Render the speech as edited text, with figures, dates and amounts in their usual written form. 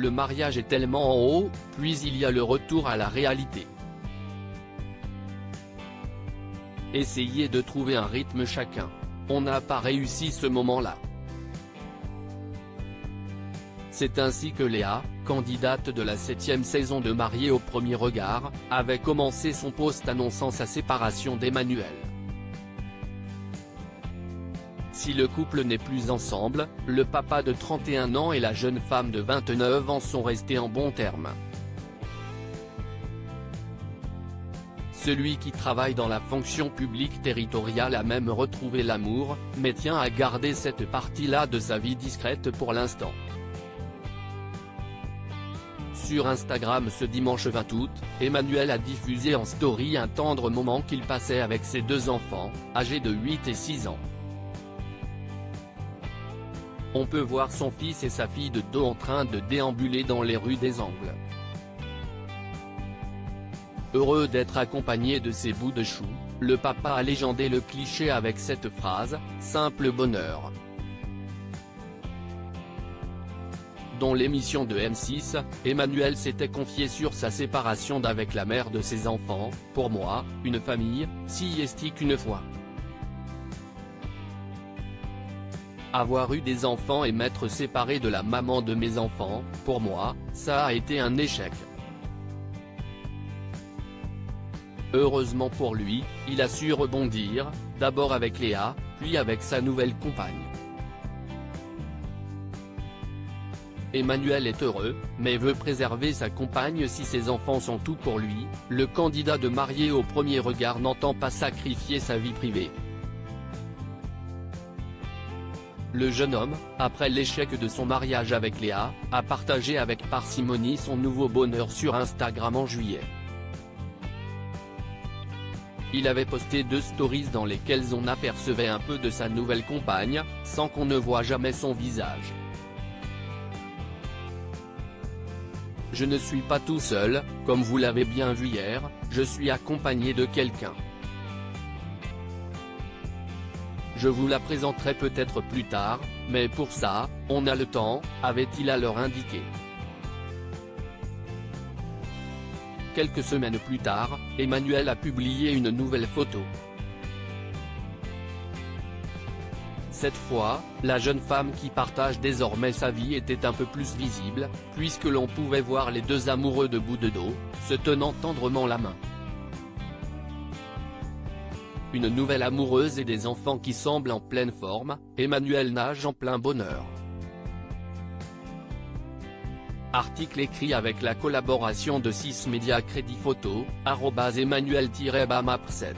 le mariage est tellement en haut, puis il y a le retour à la réalité. Essayez de trouver un rythme chacun. On n'a pas réussi ce moment-là. C'est ainsi que Léa, candidate de la 7e saison de Mariés au premier regard, avait commencé son post annonçant sa séparation d'Emmanuel. Si le couple n'est plus ensemble, le papa de 31 ans et la jeune femme de 29 ans sont restés en bons termes. Celui qui travaille dans la fonction publique territoriale a même retrouvé l'amour, mais tient à garder cette partie-là de sa vie discrète pour l'instant. Sur Instagram ce dimanche 20 août, Emmanuel a diffusé en story un tendre moment qu'il passait avec ses deux enfants, âgés de 8 et 6 ans. On peut voir son fils et sa fille de dos en train de déambuler dans les rues des Angles. Heureux d'être accompagné de ses bouts de chou, le papa a légendé le cliché avec cette phrase « simple bonheur ». Dans l'émission de M6, Emmanuel s'était confié sur sa séparation d'avec la mère de ses enfants. « Pour moi, une famille, si estique une fois. Avoir eu des enfants et m'être séparé de la maman de mes enfants, pour moi, ça a été un échec. Heureusement pour lui, il a su rebondir, d'abord avec Léa, puis avec sa nouvelle compagne. Emmanuel est heureux, mais veut préserver sa compagne si ses enfants sont tout pour lui. Le candidat de Mariés au premier regard n'entend pas sacrifier sa vie privée. Le jeune homme, après l'échec de son mariage avec Léa, a partagé avec parcimonie son nouveau bonheur sur Instagram en juillet. Il avait posté 2 stories dans lesquelles on apercevait un peu de sa nouvelle compagne, sans qu'on ne voie jamais son visage. Je ne suis pas tout seul, comme vous l'avez bien vu hier, je suis accompagné de quelqu'un. Je vous la présenterai peut-être plus tard, mais pour ça, on a le temps, avait-il alors indiqué. Quelques semaines plus tard, Emmanuel a publié une nouvelle photo. Cette fois, la jeune femme qui partage désormais sa vie était un peu plus visible, puisque l'on pouvait voir les deux amoureux debout de dos, se tenant tendrement la main. Une nouvelle amoureuse et des enfants qui semblent en pleine forme, Emmanuel nage en plein bonheur. Article écrit avec la collaboration de 6 médias Crédit Photo, @Emmanuel-Bamap7.